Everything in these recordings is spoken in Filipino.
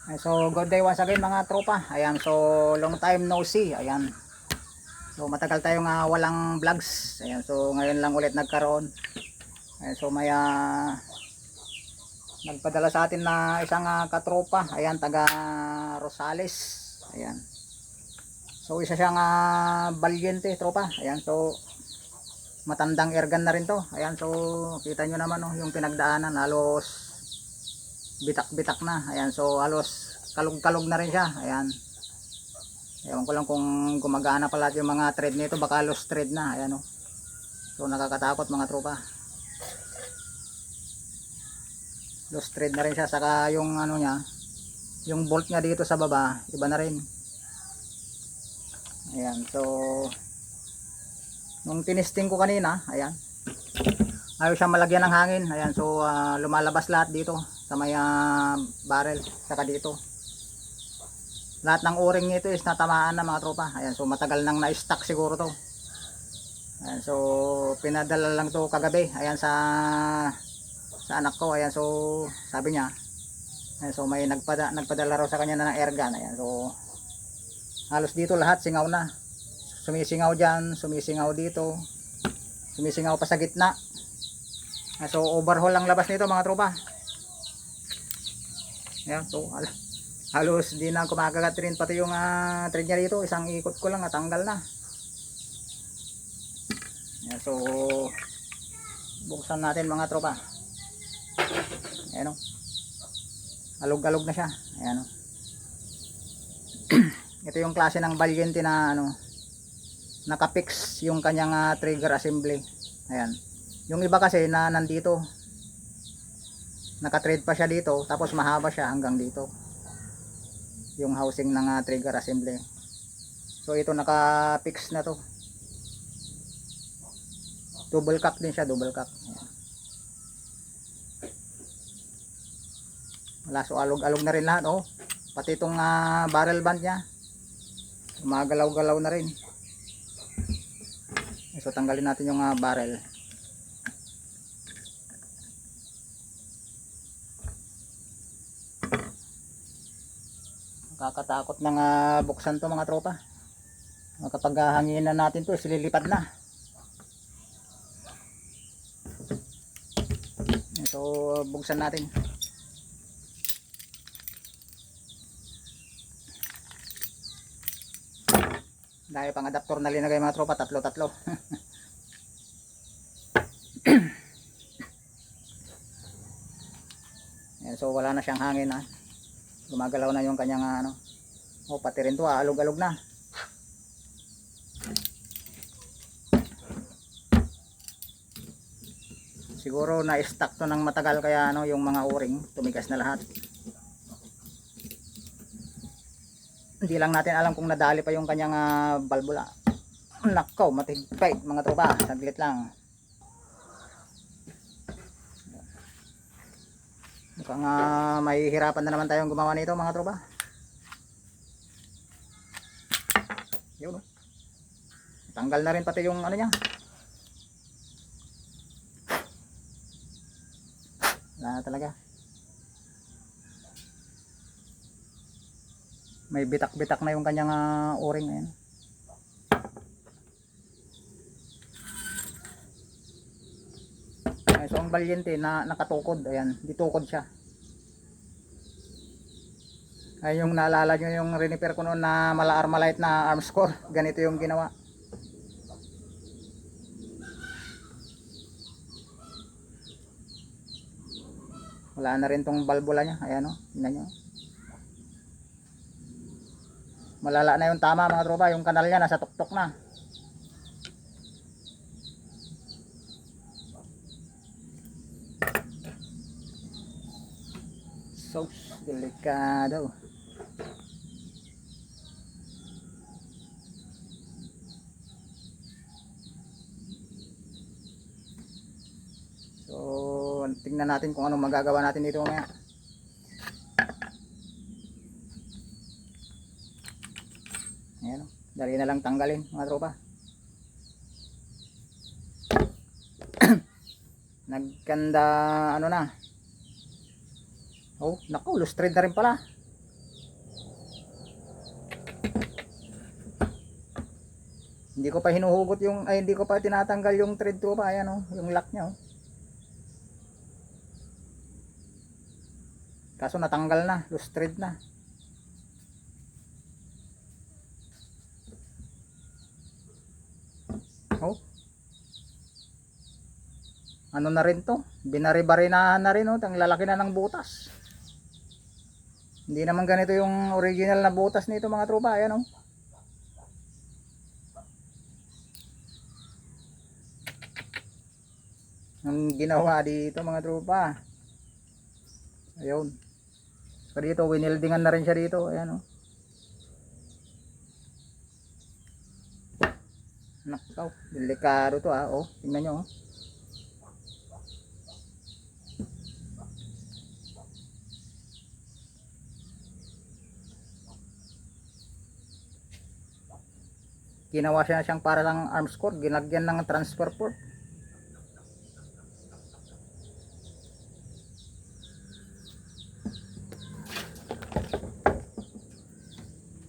So good day once again mga tropa. Ayan, so long time no see. Ayan. So matagal tayong walang vlogs. Ayan, so ngayon lang ulit nagkaroon. Ayan, so may nagpadala sa atin na isang katropa. Ayan, taga Rosales. Ayan. So isa siyang balyente tropa. Ayan, so matandang ergan na rin to. Ayan, so kita nyo naman yung pinagdaanan, halos bitak-bitak na. Ayan, so halos kalog-kalog na rin siya. Ayan. Ewan ko lang kung gumagana pala yung mga thread nito, baka lost thread na. Ayan, oh. So nakakatakot mga tropa. Lost thread na rin siya, saka yung ano niya, yung bolt niya dito sa baba, iba na rin. Ayan, so nung tinisting ko kanina, ayan, ayaw siya malagyan ng hangin. Ayan, so lumalabas lahat dito sa may barrel, saka dito. Lahat ng o-ring nito is natamaan na mga tropa. Ayan, so matagal nang na-stock siguro to. Ayan, so pinadala lang to kagabi. Ayan, sa anak ko. Ayan, so sabi niya, ayan, so may nagpadala raw sa kanya na ng airgun. Ayan, so halos dito lahat singaw na. Sumisingaw dyan, sumisingaw dito, sumisingaw pa sa gitna. Ayan, so overhaul ang labas nito mga tropa. Ayan, so halos di na kumakagat rin, pati yung thread niya dito, isang ikot ko lang natanggal na. Ayan, so buksan natin mga tropa. Ayan, o, alog-alog na siya. Ayan, o. Ito yung klase ng balyente na nakapix yung kanyang trigger assembly. Ayan, yung iba kasi na nandito, naka-thread pa siya dito, tapos mahaba siya hanggang dito yung housing ng trigger assembly. So ito naka-fix na to, double cock din siya, double cock. Ayan. Wala, so alog-alog na rin lahat, oh. Pati itong barrel band nya gumagalaw-galaw na rin. So tanggalin natin yung barrel. Nakakatakot ng buksan to mga tropa. Kapag hanginan natin to, sililipad na. So buksan natin. Dahil pang adapter na linagay mga tropa, tatlo-tatlo. So wala na siyang hangin, gumagalaw na yung kanyang oh, pati rin to alog-alog na. Siguro na-stock to ng matagal, kaya yung mga o-ring tumigas na lahat. Hindi lang natin alam kung nadali pa yung kanyang balbula. Nakaw, matigpay mga tropa, saglit lang. Mukhang may hirapan na naman tayong gumawa nito mga tropa. Yun, oh. Tanggal na rin pati yung ano niya. Wala talaga. May bitak-bitak na yung kanyang o-ring. Ayan. Ayan, so ang balyente na nakatukod. Ayan, ditukod siya. Ay, yung naalala nyo yung reniper ko noon na mala Armalite na Armscore, ganito yung ginawa. Wala na rin tong balbula nya. Ayan, o, tingnan nyo. Malala na yung tama mga tropa, yung kanal nya nasa tuktok na. So delikado. So tingnan natin kung ano magagawa natin dito mamaya. Ayan, dali na lang tanggalin mga tropa. Nagkanda ano na. Oh, naku, loose thread na rin pala. Hindi ko pa hinuhugot yung, ay hindi ko pa tinatanggal yung thread tropa. Ayan oh, yung lock niya oh. Kaso natanggal na, loose thread na. Oh. Ano na rin to? Binari-barinahan na rin oh, ang lalaki na ng butas. Hindi naman ganito yung original na butas nito mga tropa. Ayan oh. Ang ginawa dito mga tropa. Ayun. So dito, winildingan na rin siya dito. Ayan oh. Nakaw, delikado to ah. Oh, tingnan nyo oh. Ginawa siya siyang para lang arms cord, ginagyan ng transfer port.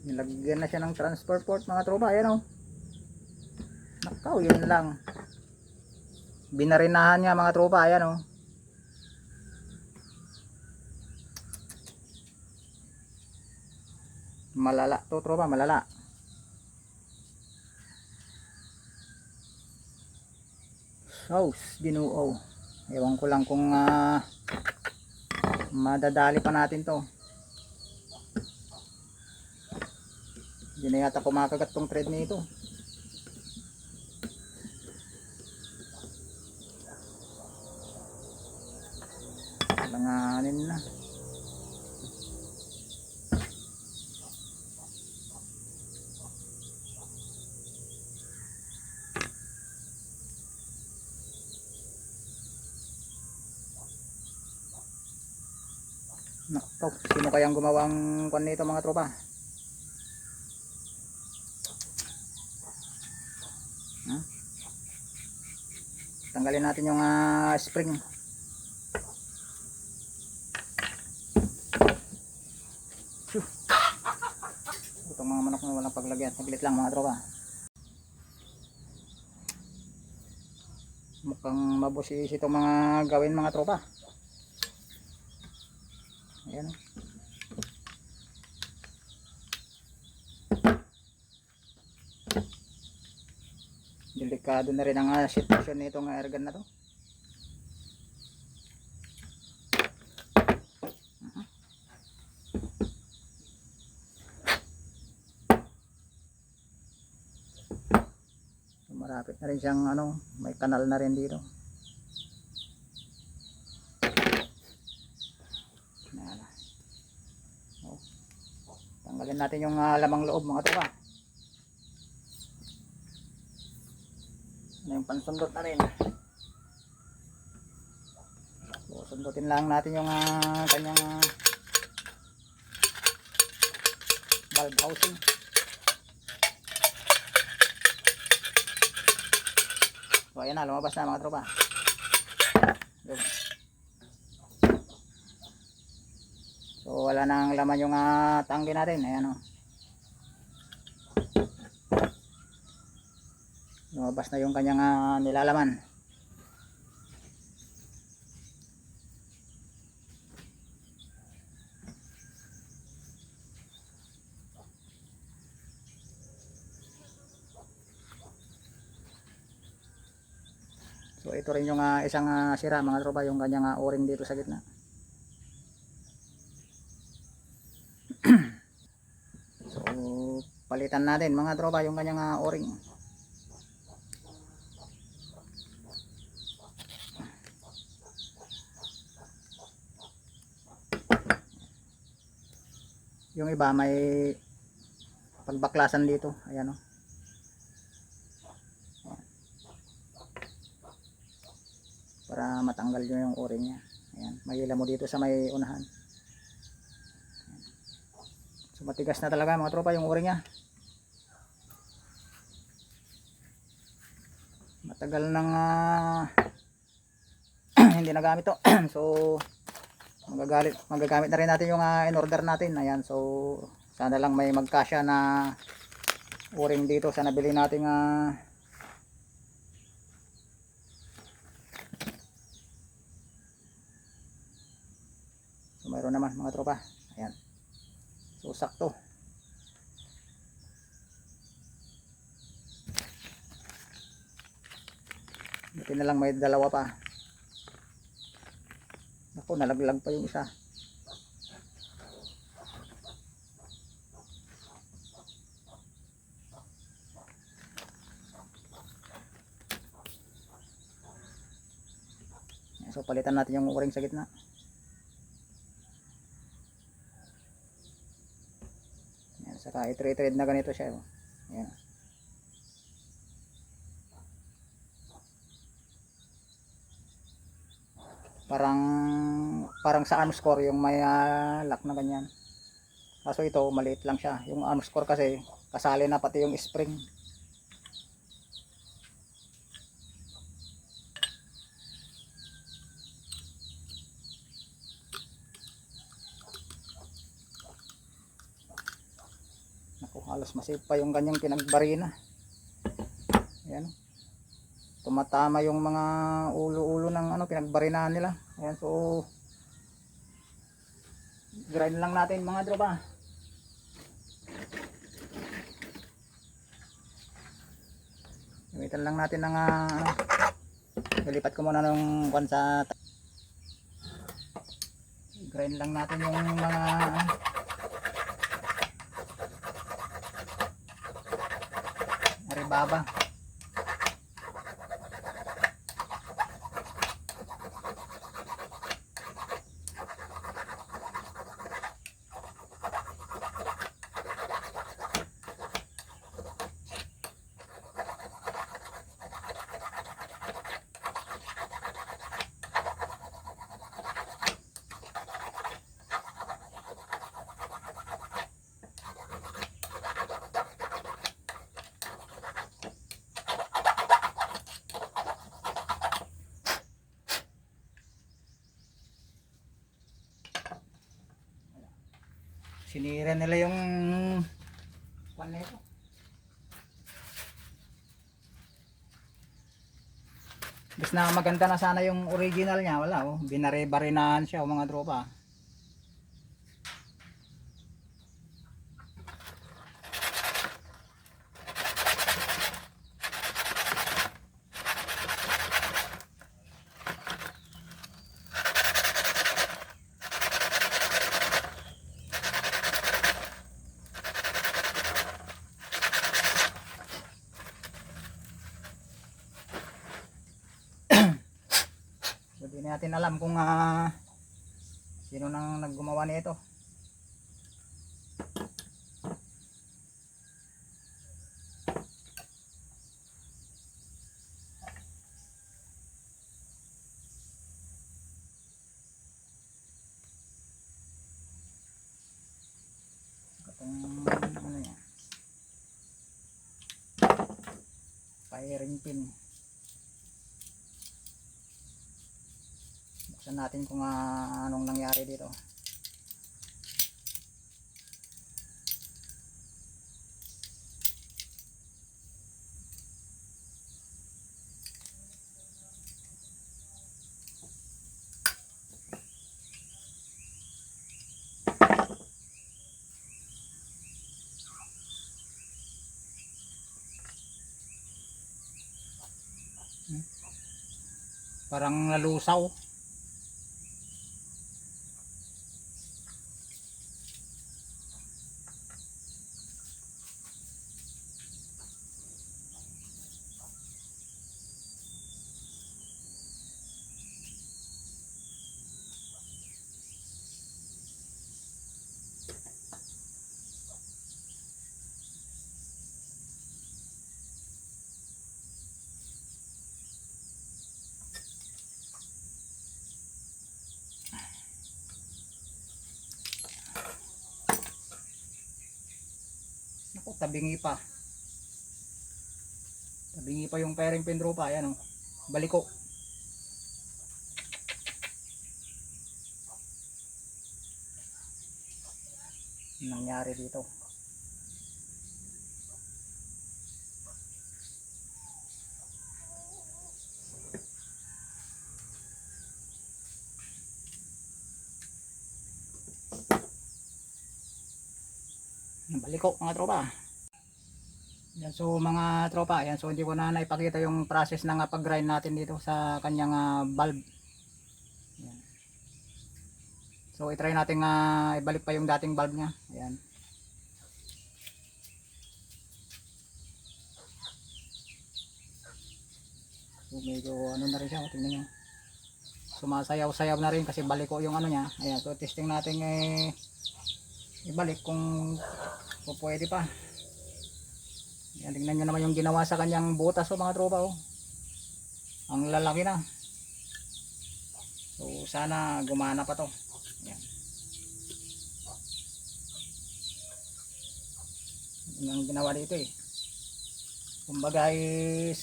Nilagyan na siya ng transfer port mga tropa. Ayan oh. Nakaw, yun lang. Binarinahan niya mga tropa. Ayan oh. Malala to tropa, malala. Sauce, Ginoo. Ewan ko lang kung madadali pa natin to. Hindi na yata kumakagat tong thread nito. Langanin na. Nako, sino kayang gumawang kwan nito mga tropa? Tanggalin natin yung spring. Itong mga manok na walang paglagyan, saglit lang mga tropa. Mukhang mabusis itong mga gawin mga tropa. Ayan. Delikado na rin ang sitwasyon nitong airgun na to. Marapit na rin siyang ano, may kanal na rin dito. Oh. Tanggalin natin yung lamang loob mga tropa. Yung pansundot na rin. So, sundutin lang natin yung kanyang valve housing. So ayan na, lumabas na mga tropa. Yun. So wala nang laman yung tangke natin. Ayan o. Lumabas na yung kanyang nilalaman. So ito rin yung isang sira mga tropa, yung kanyang o-ring dito sa gitna. So palitan natin mga tropa yung kanyang o-ring. Yung iba may pagbaklasan dito, ayan o. Para matanggal nyo yung o-ring nya. Ayan, mahila mo dito sa may unahan. So matigas na talaga mga tropa yung o-ring nya. Matagal nang hindi nagamit to. So magagamit na rin natin yung in-order natin. Ayan, so sana lang may magkasya na o-ring dito sa nabili nating so mayroon naman mga tropa. Ayan. So sakto. Buti na lang may dalawa pa. Ako, nalaglag pa yung isa. So palitan natin yung o-ring sa gitna. Ayan, saka i-thread na ganito siya. Ayan. Parang sa arm score yung may lock na ganyan. Kaso ito maliit lang siya. Yung arm score kasi kasali na pati yung spring. Naku, halos masip pa yung ganyang pinagbarina. Ayan. Tumatama yung mga ulo-ulo ng pinagbarinahan nila. Ayan, so grind lang natin mga tropa. Gamitan lang natin ng nilipat ko muna nung kwan sa grind lang natin yung mga aribaba. Sinira nila yung kwan nito. Bis na maganda na sana yung original niya, wala oh. Binare-barinahan siya mga tropa. Hindi natin alam kung sino nang naggumawa nito. Itong yan, firing pin. Buksan natin kung anong nangyari dito. Parang nalusaw. Naku, tabingi pa. Tabingi pa yung firing pin tropa. Ayan oh. Baliko. Nangyari dito. Baliko mga tropa. Yan, so mga tropa, yan, so hindi ko na naipakita yung process ng pag-grind natin dito sa kanyang valve. Yan. So i-try natin ibalik pa yung dating valve niya. Ayan. So medyo ano na rin siya, tingnan nyo. Sumasayaw-sayaw na rin kasi baliko yung ano niya. Ayan, so testing natin ibalik kung pwede pa. Yan, tingnan nyo naman yung ginawa sa kanyang butas mga tropa ang lalaki na. So sana gumana pa to. Yan. Yan ang ginawa dito kumbaga is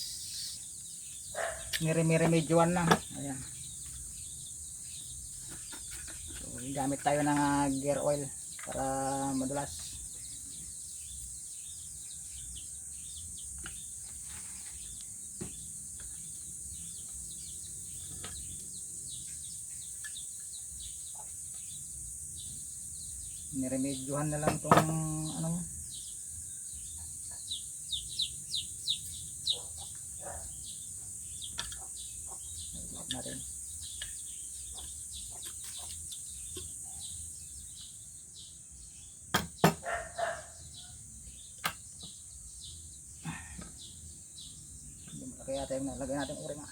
niremedyoan na. Ayan. So gamit tayo ng gear oil para madulas. Niremedyohan na lang tong ano natin. Kaya tayo nalagay natin o-ring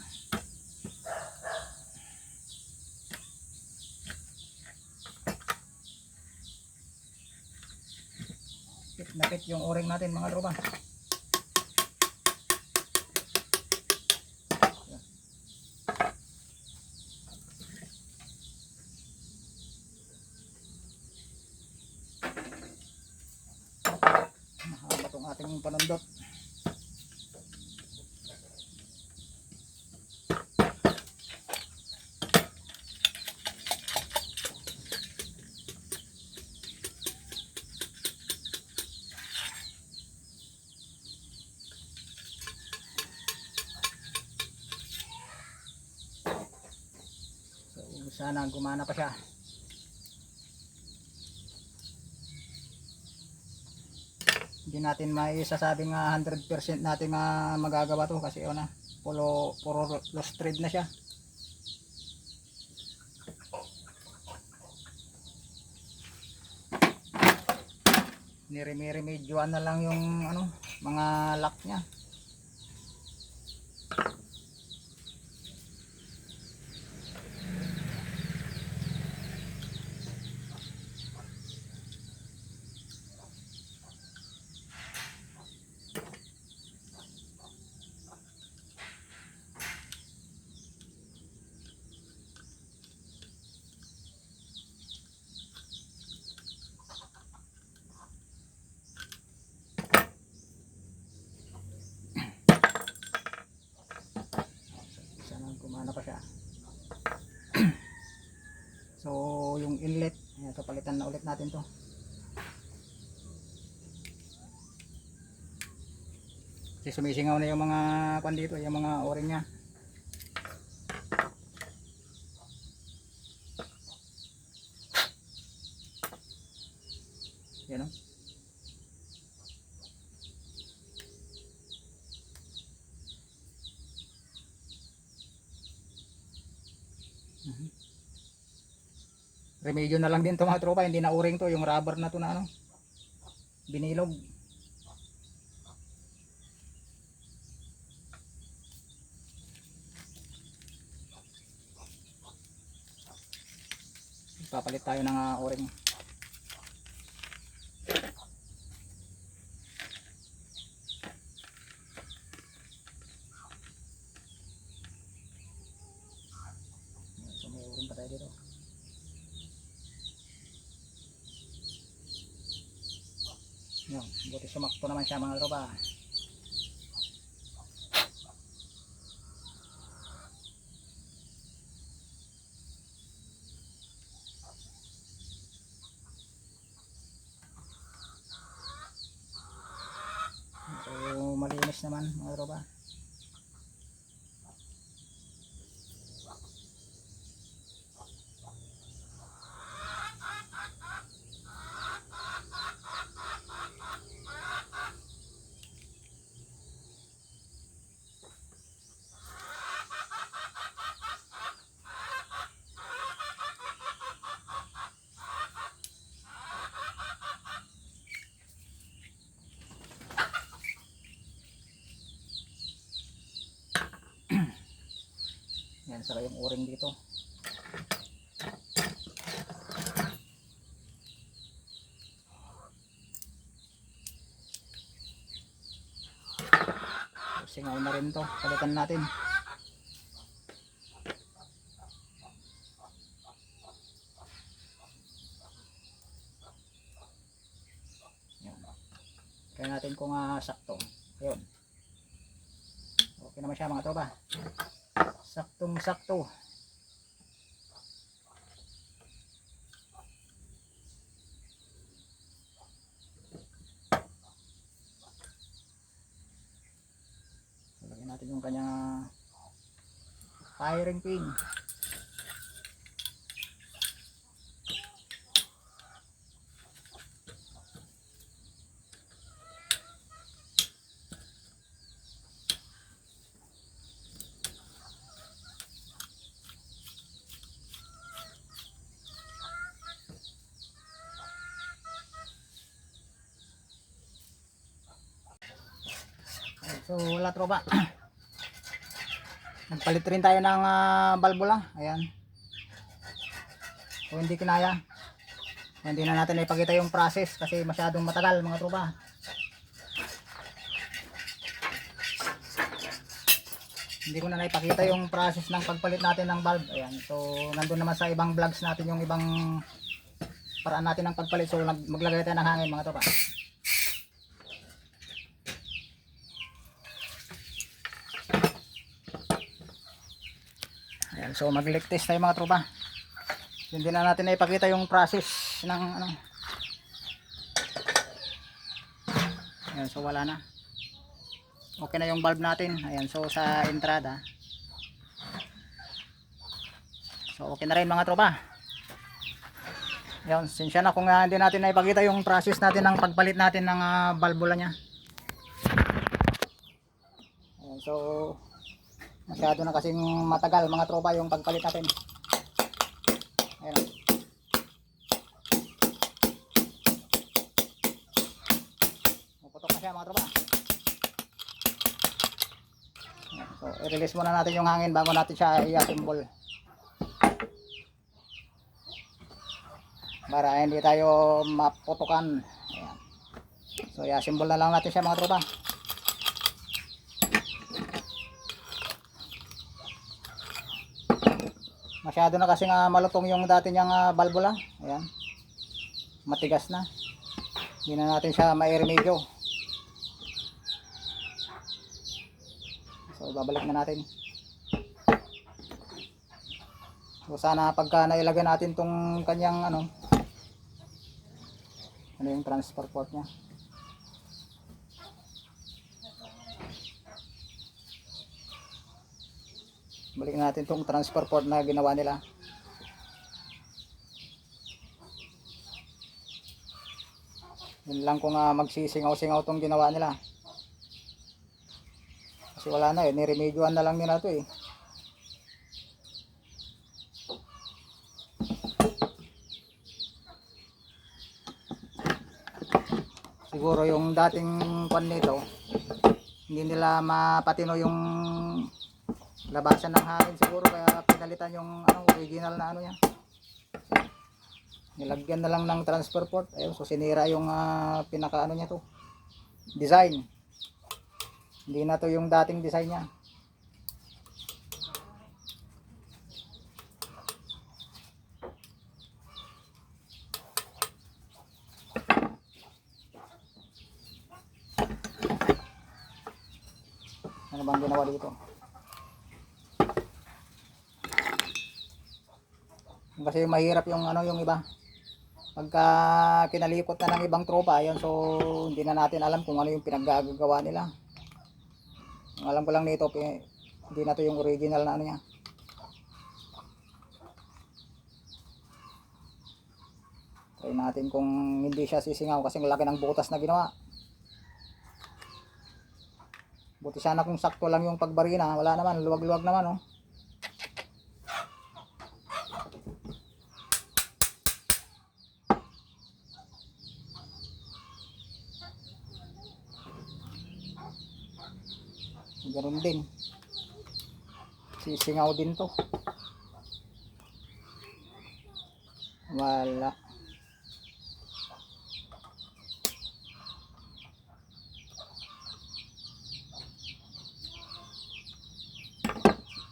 napit yung o-ring natin mga tropa. Mahaba tong ating panundot. Sana gumana pa siya. Hindi natin maisasabing 100% natin magagawa to kasi puro lost thread na siya. Niremedyoan na lang yung mga lock niya. Gumana pa siya. So yung inlet, ayan, so palitan na ulit natin to. Kasi sumisingaw na yung mga pan dito, yung mga o-ring nya. Yan remedyo na lang din to mga tropa, hindi na o-ring to, yung rubber na to na binilog. Papalit tayo ng o-ring. So may o-ring pa tayo dito. Yan, buti sumakto naman siya mga tropa. So malinis naman mga tropa. saka yung o-ring dito. Singaw na rin to, palitan natin. Yan. Kaya natin kung sakto. Ayun. Okay naman siya mga tropa. Saktong sakto. Lagyan natin yung kanyang firing pin. So wala tropa. Nagpalit rin tayo ng balbula. Ayan. Kung hindi kinaya, hindi na natin ipakita yung process kasi masyadong matagal mga tropa. Hindi ko na naipakita yung process ng pagpalit natin ng bulb. Ayan. So nandun naman sa ibang vlogs natin yung ibang paraan natin ng pagpalit. So maglagay tayo ng hangin mga tropa. Ayan, so mag-leak test tayo mga tropa. Hindi na natin na ipakita yung process ng ano. Ayan, so wala na. Okay na yung bulb natin. Ayan, so sa entrada. So okay na rin mga tropa. Ayan, sinsya na kung hindi natin na ipakita yung process natin ng pagpalit natin ng valvula nya. Ayan, so masyado na kasing matagal mga tropa yung pagpalit natin. Ayan. Puputok na siya mga tropa. Ayan. So i-release muna natin yung hangin bago natin siya i-assemble. Para hindi tayo maputukan. Ayan. So i-assemble na lang natin siya mga tropa. Masyado na kasi malutong yung dati niyang valvula. Ayan. Matigas na. Hindi na natin siya mai-remedyo. So babalik na natin. So sana pagka nailagay natin tong kanyang ano yung transfer port niya. Balik natin tong transfer port na ginawa nila. Yun lang kung magsisingaw-singaw tong ginawa nila. Kasi wala na niremedyoan na lang nila to Siguro yung dating kwan nito, hindi nila mapatino yung labasan ng hangin siguro kaya pinalitan yung original na niya. Nilagyan na lang ng transfer port. Ayun, so sinira yung pinaka niya to. Design. Hindi na to yung dating design niya. Ano bang ginawa dito? Kasi mahirap yung yung iba. Pagka kinalikot na ng ibang tropa, ayun, so hindi na natin alam kung ano yung pinaggagawa nila. Ang alam ko lang nito, hindi na to yung original na niya. Try natin kung hindi siya sisingaw kasi laki ng butas na ginawa. Buti sana kung sakto lang yung pagbarina, wala naman, luwag-luwag naman Ganoon din. Sisingaw din to. Wala.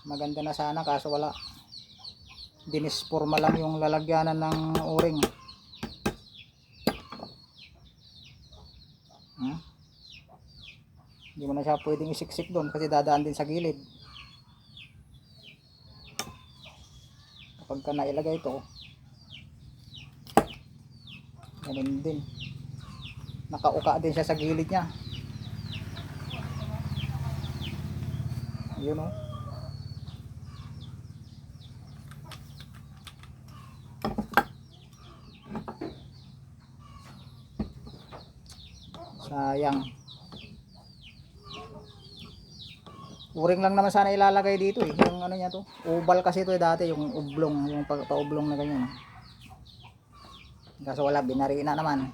Maganda na sana kaso wala. Dinisporma lang yung lalagyanan ng o-ring. Hindi mo na siya pwedeng isiksik doon kasi dadaan din sa gilid. Kapag ka nailagay ito, ganun din. Nakauka din siya sa gilid niya. Yun o. Sayang. Uring lang naman sana ilalagay dito eh. Yung ano niya to. Oval kasi ito eh dati. Yung oblong. Yung pa-oblong na ganyan. Kaso wala. Binari na naman.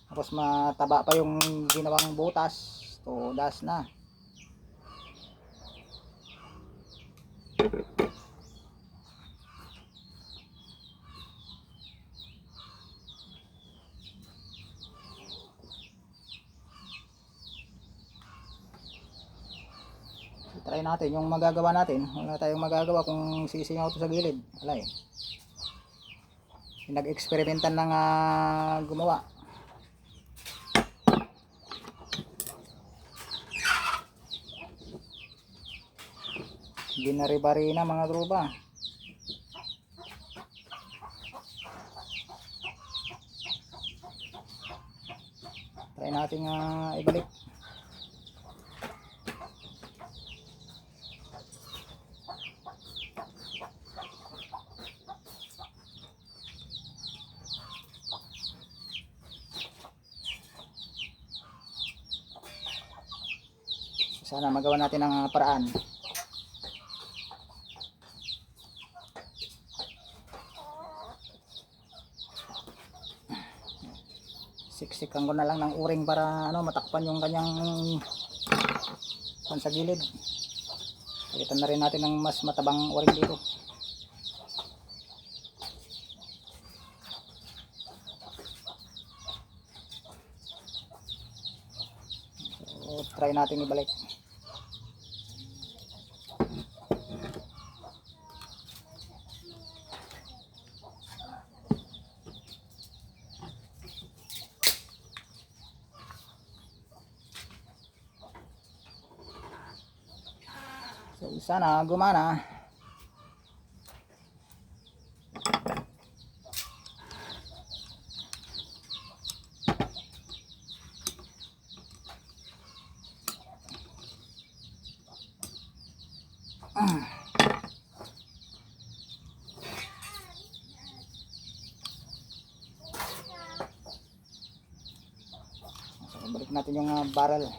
Tapos mataba pa yung ginawang butas. Todas na. Try natin yung magagawa natin. Wala tayong magagawa kung sisingaw ito sa gilid. Wala eh. Nag-experimentan ng gumawa. Binari-bari na mga tropa. Try natin ibalik. Sana magawa natin ang paraan. Siksikan ko na lang ng uring para matakpan yung kanyang sa gilid. Palitan na rin natin ng mas matabang uring dito. So, try natin ibalik. So, sana gumana. So, balik natin yung barrel.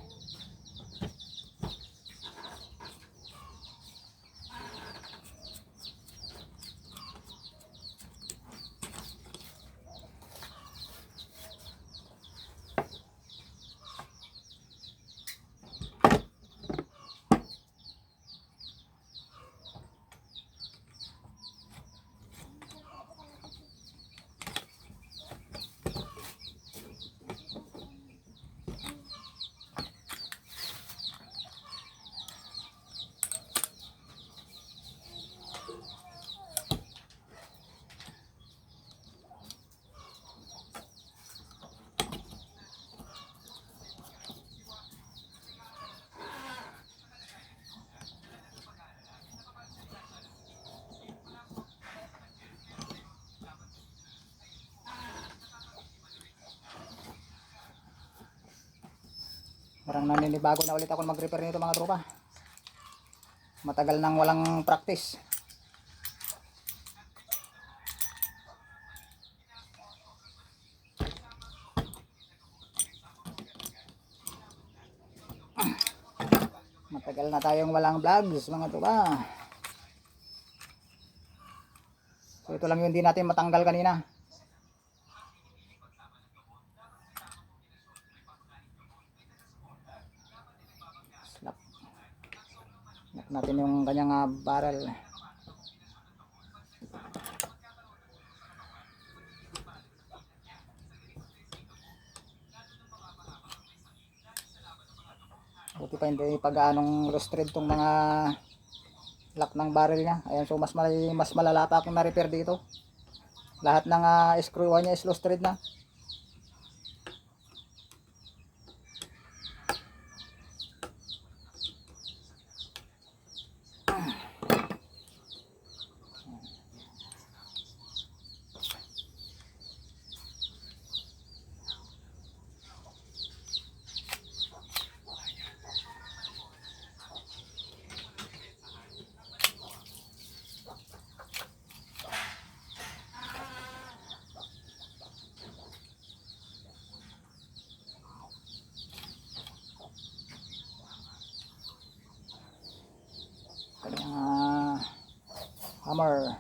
Parang naninibago na ulit ako mag-repair nito mga tropa. Matagal nang walang practice. Matagal na tayong walang vlogs mga tropa. So ito lang yung hindi natin matanggal kanina. natin yung kanyang barrel. Buti pa hindi pag-anong lustrade tong mga lock ng barrel niya. Ayan, so mas malala pa akong na-repair dito. Lahat ng screw niya is lustrade na. Kanyang hammer.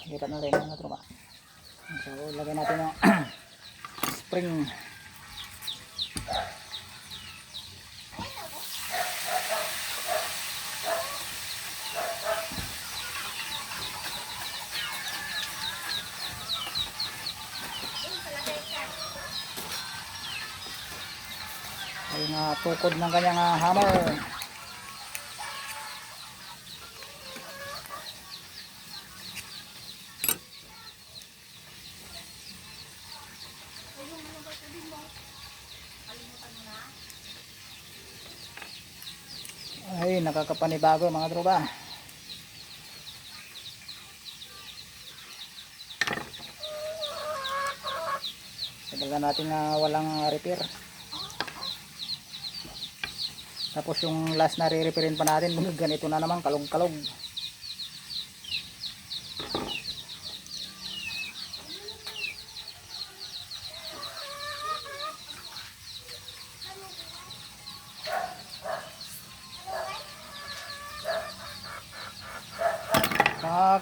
Kita na rin mga tropa. So lagay natin yung spring. Yung tukod ng kanyang hammer. Ay, nakakapanibago mga tropa. Tagal natin na walang repair. Tapos yung last na re-repairin pa natin, ganito na naman, kalog-kalog.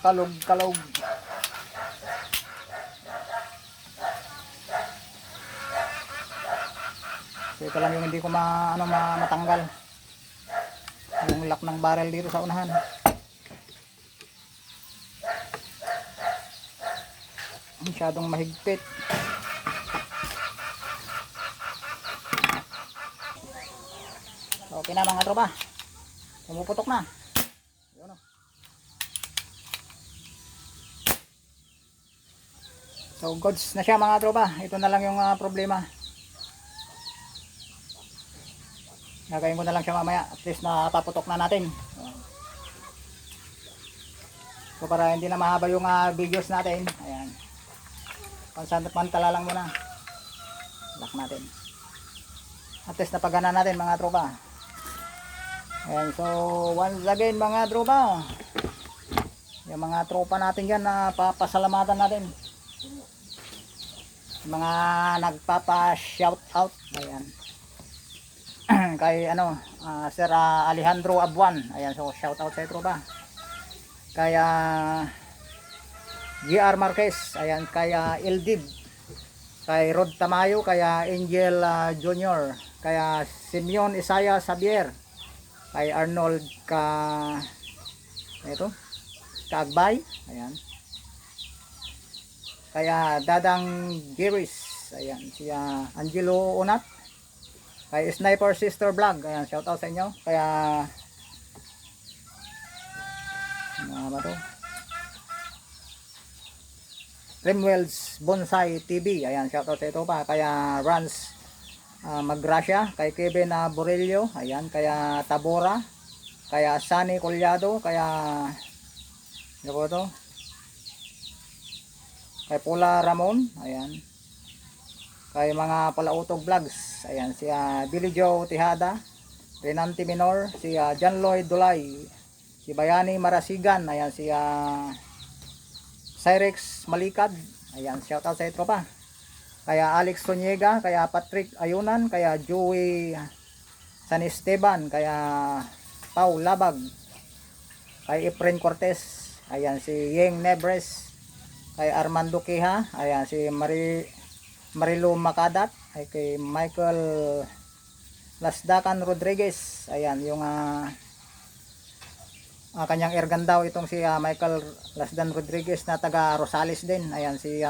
Kalog-kalog. So ito lang yung hindi ko matanggal. Yung lock ng barrel dito sa unahan. Masyadong mahigpit. Okay na mga tropa. Pumuputok na. Yun, so goods na siya mga tropa. Ito na lang yung problema. Gagawin ko na lang siya mamaya. At least napaputok na natin. So para hindi na mahaba yung videos natin. Ayan. Pansamantala lang muna. Lock natin. At least napagana natin mga tropa. Ayan. So once again mga tropa. Yung mga tropa natin dyan na papasalamatan natin. Mga nagpapa shout out. Ayan. Kay Sir Alejandro Abuan. Ayan, so shout out sa tropa. Kaya GR Marquez, ayan, kaya Ildid, kay Rod Tamayo, kaya Angel Junior, kaya Simeon Isaiah Xavier, kay Arnold Kaagbay, ayan, kaya Dadang Giris, ayan, siya Angelo Unat, kay Sniper Sister Vlog, ayan, shout out sa inyo, kaya ano ba to? Rimwells Bonsai TV, ayan, shout out sa ito pa, kaya Rans Magracia, kay Kevin Borelio, ayan, kaya Tabora, kaya Sunny Collado, kaya ano po to? Kay Pula Ramon, ayan, kay mga Palautog Vlogs, ayan, si Billy Joe Tejada, Renante Minor, si John Lloyd Dulay, si Bayani Marasigan, ayan, si Cyrex Malikad, Ayan, shout out sa iyo tropa. Kaya Alex Soniega, kaya Patrick Ayunan, kaya Joey San Esteban, kaya Pau Labag, kay Efren Cortez, ayan si Yeng Nebres, kay Armando Queja, ayan si Marilu Makadat, ay kay Michael Lasdakan Rodriguez, ayan yung kanyang ergan daw itong si Michael Lasdan Rodriguez na taga Rosales din. Ayan si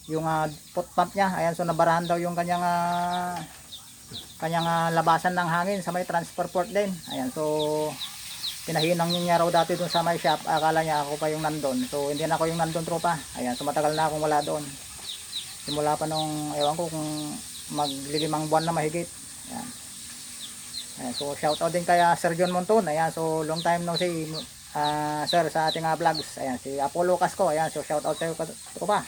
yung foot pump niya, ayan, so nabarahan daw yung kanyang labasan ng hangin sa may transfer port din. Ayan, so pinahinang niya raw dati dun sa may shop, akala niya ako pa yung nandun, so hindi na ako yung nandun tropa. Ayan, so matagal na akong wala doon, simula pa nung ewan ko kung maglilimang buwan na mahigit. Ayan. Ayan, so shout out din kaya Sir John Monton. Ayan, so long time no see sir sa ating vlogs. Ayan si Apollo Casco, ayan, so shout out sa iyo tropa.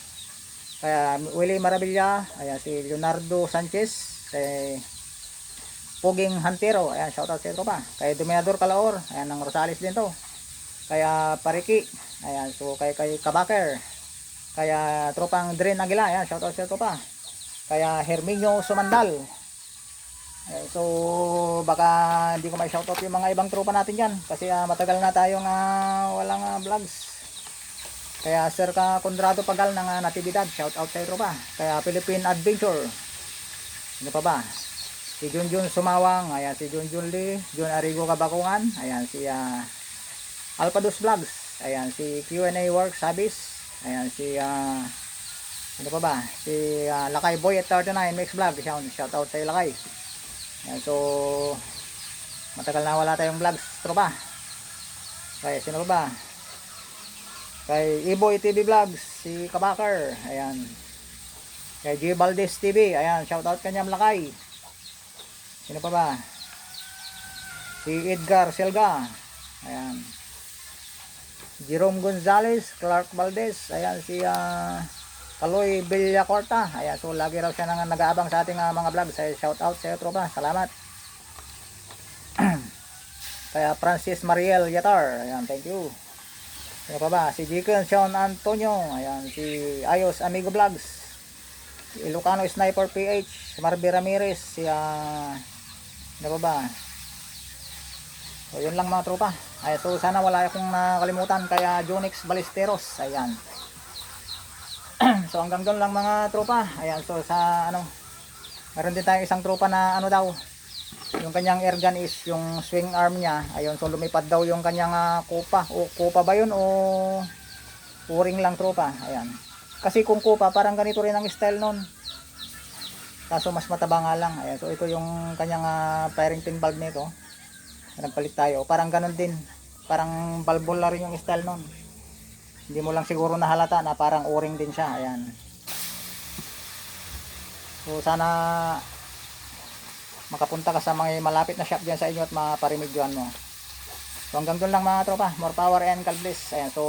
Kaya Willie Maravilla, ayan si Leonardo Sanchez, kay Poging Hantero, ayan, shout out sa iyo tropa. Kay Dominador Calaor, ayan, ng Rosales din to. Kaya Pariki, ayan, so kay Kabaker, kaya tropang Dren Aguila, ayan, shout out sa iyo tropa. Kaya Herminio Sumandal. Ayan, so baka hindi ko may shout out yung mga ibang tropa natin dyan kasi matagal na tayong walang vlogs. Kaya Sir Conrado Pagal ng Natividad, shout out sa iyo tropa. Kaya Philippine Adventure, ano pa ba, si Junjun Sumawang, ayan si Junjun Lee, Jun Arigo Kabakungan, ayan si Alpados Vlogs, ayan si Q&A Work Service, ayan si ano pa ba, si Lakay Boy at 39 Mix Vlog, shout out sa iyo Lakay. Ayan, so matagal na wala tayong vlogs tropa. Kaya sino pa ba, kay Iboy TV Vlogs, si Kabakar, ayan, kay G Valdez TV, ayan, shout out kanyang Lakay. Sino pa ba, si Edgar Selga, ayan, Jerome Gonzales, Clark Valdez, ayan si Kaloy Villacorta, ayan, so lagi raw siya nag-aabang sa ating mga vlogs. Shout out sa iyo tropa, salamat. Kaya Francis Mariel Yatar, ayan, thank you. Sino pa ba, si Jikon Sean Antonio, ayan, si Ayos Amigo Vlogs, si Ilocano Sniper PH, si Marby Ramirez, si ano pa ba, so yun lang mga tropa. Ayan, so sana wala akong nakalimutan. Kaya Jonix Ballesteros, ayan. So hanggang doon lang mga tropa. Ayan, so sa meron din tayong isang tropa na daw, yung kanyang airgun is yung swing arm niya, ayun, so lumipad daw yung kanyang kupa ba yun o uring lang tropa. Ayan, kasi kung kupa parang ganito rin ang style nun, kaso mas mataba nga lang. Ayan, so ito yung kanyang firing pin valve nito, nagpalit tayo, parang ganun din, parang valvular rin yung style nun. Hindi mo lang siguro nahalata na parang o-ring din siya. Ayan, so sana makapunta ka sa mga malapit na shop dyan sa inyo at maparimedyohan mo. So hanggang doon lang mga tropa, more power and God bless. Ayan, so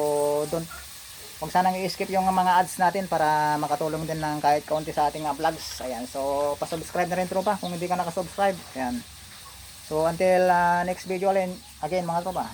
huwag sanang i-skip yung mga ads natin para makatulong din ng kahit kaunti sa ating vlogs. Ayan, so pasubscribe na rin tropa kung hindi ka nakasubscribe. Ayan, so until next video again mga tropa.